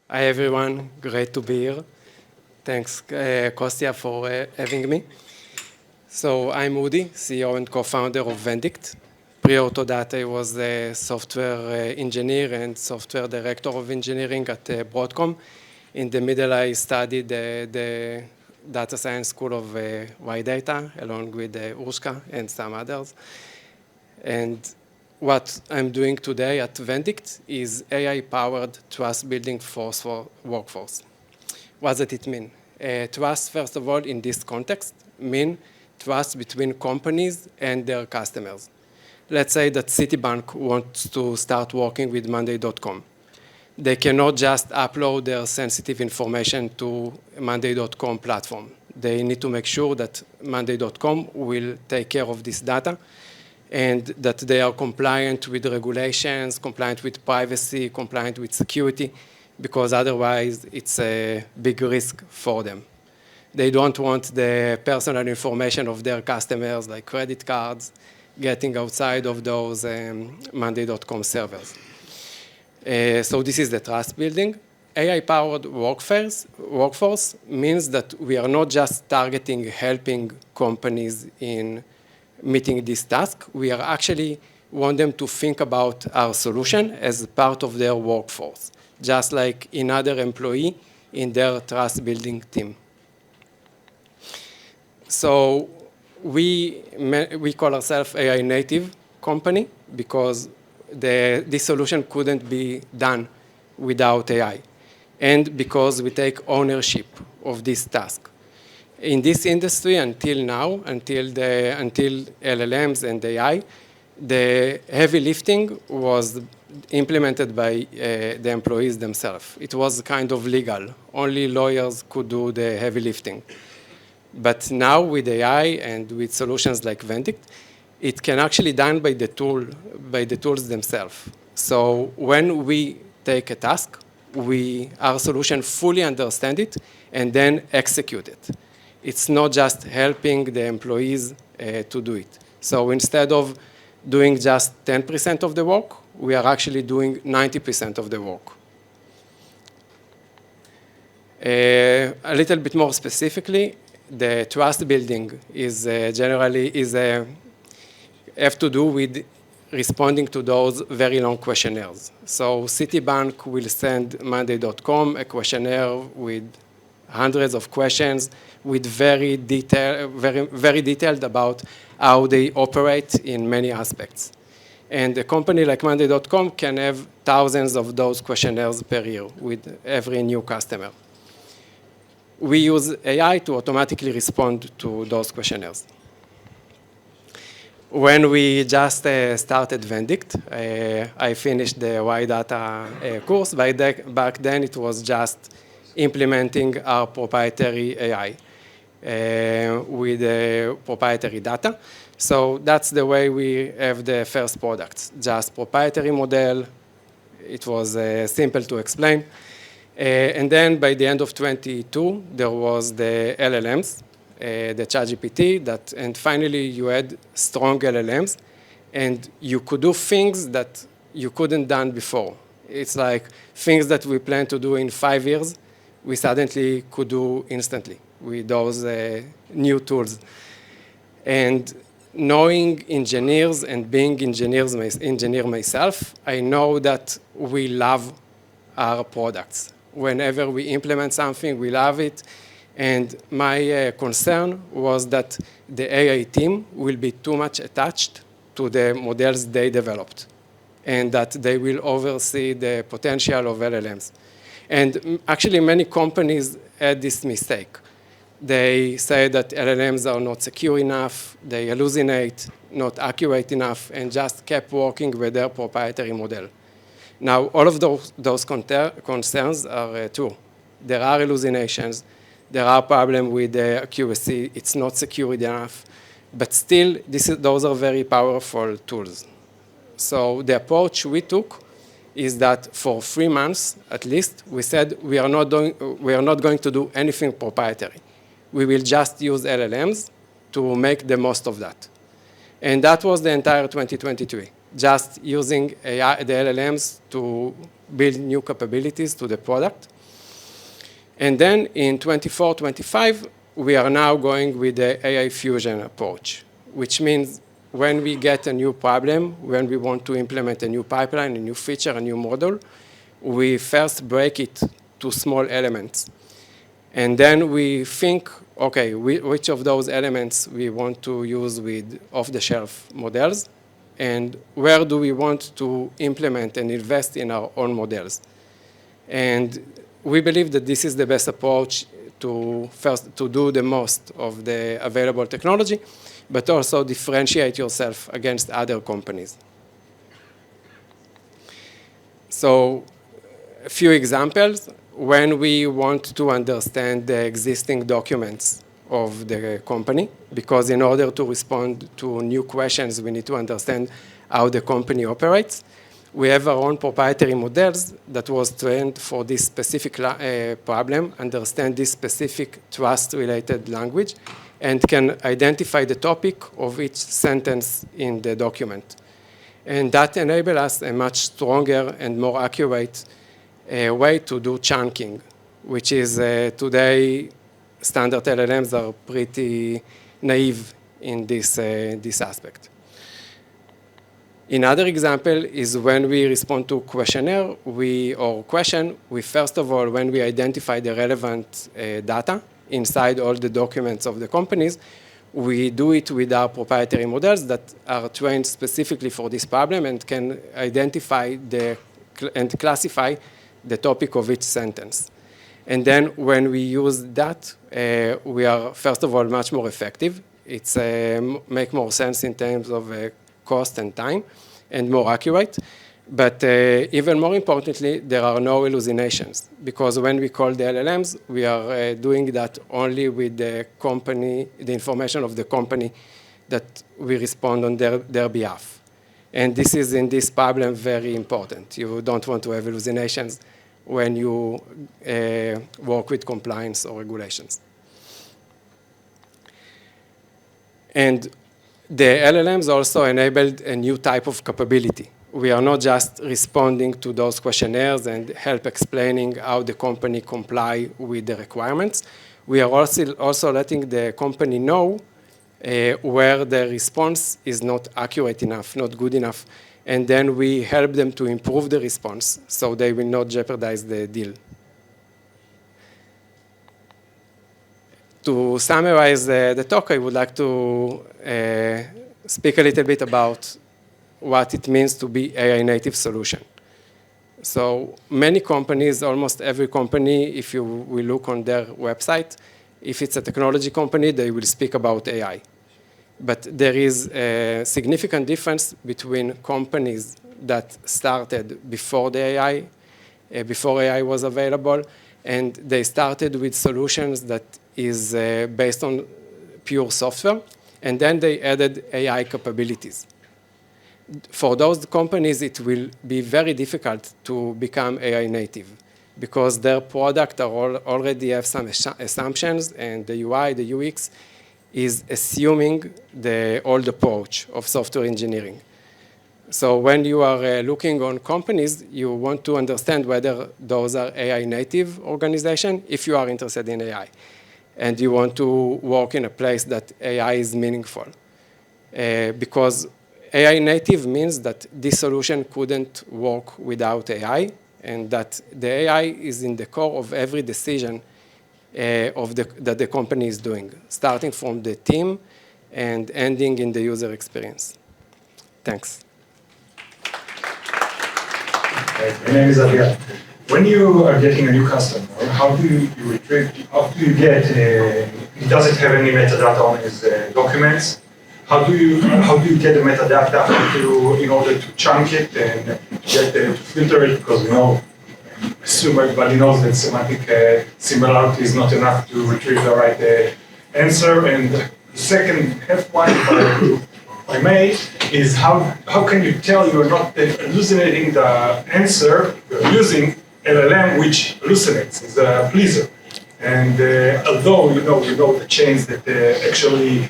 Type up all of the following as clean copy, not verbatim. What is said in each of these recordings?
Hi everyone, great to be here. Thanks, Kostya, for having me. So I'm Udi, CEO and co-founder of Vendict. Prior to that, I was a software engineer and software director of engineering at Broadcom. In the middle, I studied the data science school of Y-Data, along with Urshka and some others. And what I'm doing today at Vendict is AI-powered trust-building force for workforce. What does it mean? Trust, first of all, in this context, mean trust between companies and their customers. Let's say that Citibank wants to start working with Monday.com. They cannot just upload their sensitive information to Monday.com platform. They need to make sure that Monday.com will take care of this data and that they are compliant with regulations, compliant with privacy, compliant with security, because otherwise it's a big risk for them. They don't want the personal information of their customers, like credit cards, getting outside of those Monday.com servers. So this is the trust building. AI-powered workforce means that we are not just targeting helping companies in meeting this task. We are actually want them to think about our solution as part of their workforce, just like another employee in their trust building team. So we call ourselves AI native company because this solution couldn't be done without AI, and because we take ownership of this task. In this industry, until now, until LLMs and AI, the heavy lifting was implemented by the employees themselves. It was kind of legal. Only lawyers could do the heavy lifting. But now with AI and with solutions like Vendict, it can actually be done by the tools themselves. So when we take a task, our solution fully understand it and then execute it. It's not just helping the employees to do it. So instead of doing just 10% of the work, we are actually doing 90% of the work. A little bit more specifically, the trust building is generally have to do with responding to those very long questionnaires. So Citibank will send Monday.com a questionnaire with hundreds of questions, with very detailed about how they operate in many aspects. And a company like Monday.com can have thousands of those questionnaires per year with every new customer. We use AI to automatically respond to those questionnaires. When we just started Vendict, I finished the Y-Data course. Back then, it was just implementing our proprietary AI with proprietary data. So that's the way we have the first products, just proprietary model. It was simple to explain. And then by the end of 2022, there was the LLMs, the ChatGPT, and finally you had strong LLMs, and you could do things that you couldn't done before. It's like things that we planned to do in 5 years, we suddenly could do instantly with those new tools. And knowing engineers and being engineer myself, I know that we love our products. Whenever we implement something, we love it. And my concern was that the AI team will be too much attached to the models they developed, and that they will oversee the potential of LLMs. And actually, many companies had this mistake. They say that LLMs are not secure enough, they hallucinate, not accurate enough, and just kept working with their proprietary model. Now, all of those concerns are true. There are hallucinations, there are problems with the accuracy, it's not secure enough, but still, those are very powerful tools. So the approach we took is that for 3 months, at least, we said we are not going to do anything proprietary. We will just use LLMs to make the most of that. And that was the entire 2023. just using AI, the LLMs to build new capabilities to the product. And then in 24, 25, we are now going with the AI fusion approach, which means when we get a new problem, when we want to implement a new pipeline, a new feature, a new model, we first break it to small elements. And then we think, okay, which of those elements we want to use with off-the-shelf models, and where do we want to implement and invest in our own models. And we believe that this is the best approach to do the most of the available technology, but also differentiate yourself against other companies. So a few examples. When we want to understand the existing documents of the company, because in order to respond to new questions, we need to understand how the company operates. We have our own proprietary models that was trained for this specific problem, understand this specific trust-related language, and can identify the topic of each sentence in the document. And that enables us a much stronger and more accurate way to do chunking, which is today standard LLMs are pretty naive in this aspect. Another example is when we respond to questionnaire or question, we first of all, when we identify the relevant data inside all the documents of the companies, we do it with our proprietary models that are trained specifically for this problem and can identify and classify the topic of each sentence. And then when we use that, we are, first of all, much more effective. It's make more sense in terms of cost and time, and more accurate. But even more importantly, there are no hallucinations, because when we call the LLMs, we are doing that only with the company, the information of the company that we respond on their behalf. And this is, in this problem, very important. You don't want to have hallucinations when you work with compliance or regulations. And the LLMs also enabled a new type of capability. We are not just responding to those questionnaires and help explaining how the company comply with the requirements. We are also letting the company know where the response is not accurate enough, not good enough. And then we help them to improve the response so they will not jeopardize the deal. To summarize the talk, I would like to speak a little bit about what it means to be AI native solution. So many companies, almost every company, if you will look on their website, if it's a technology company, they will speak about AI. But there is a significant difference between companies that started before the AI, before AI was available, and they started with solutions that is based on pure software, and then they added AI capabilities. For those companies, it will be very difficult to become AI native because their product already have some assumptions, and the UI, the UX, is assuming the old approach of software engineering. So when you are looking on companies, you want to understand whether those are AI native organizations, if you are interested in AI, and you want to work in a place that AI is meaningful. Because AI native means that this solution couldn't work without AI, and that the AI is in the core of every decision that the company is doing, starting from the team and ending in the user experience. Thanks. My name is Aviel. When you are getting a new customer, how do you retrieve, does it have any metadata on his documents? How do you get the metadata in order to chunk it and get to filter it? Because we know, assume everybody knows that semantic similarity is not enough to retrieve the right answer. And the second half one, if I may, is how can you tell you're not hallucinating the answer, you're using LLM which hallucinates, is a pleaser. And although you know the chains that actually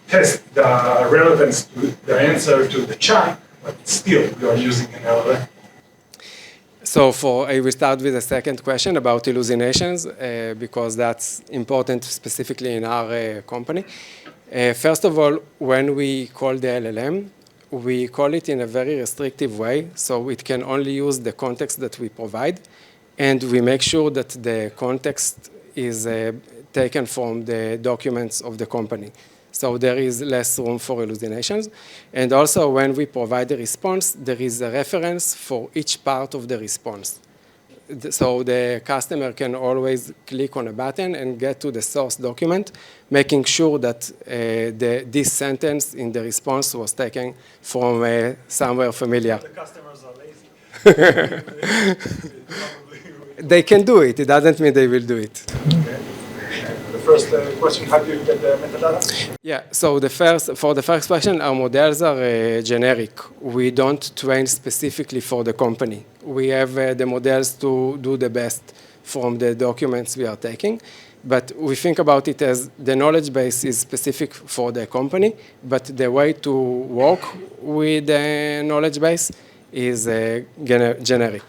test the relevance to the answer to the chunk, but still you are using an LLM. So I will start with the second question about hallucinations, because that's important specifically in our company. First of all, when we call the LLM, we call it in a very restrictive way, so it can only use the context that we provide, and we make sure that the context is taken from the documents of the company. So there is less room for hallucinations. And also, when we provide a response, there is a reference for each part of the response. So the customer can always click on a button and get to the source document, making sure that this sentence in the response was taken from somewhere familiar. The customers are lazy. They can do it. It doesn't mean they will do it. Okay. The first question, how do you get the metadata? Yeah, so for the first question, our models are generic. We don't train specifically for the company. We have the models to do the best from the documents we are taking, but we think about it as the knowledge base is specific for the company, but the way to work with the knowledge base is generic.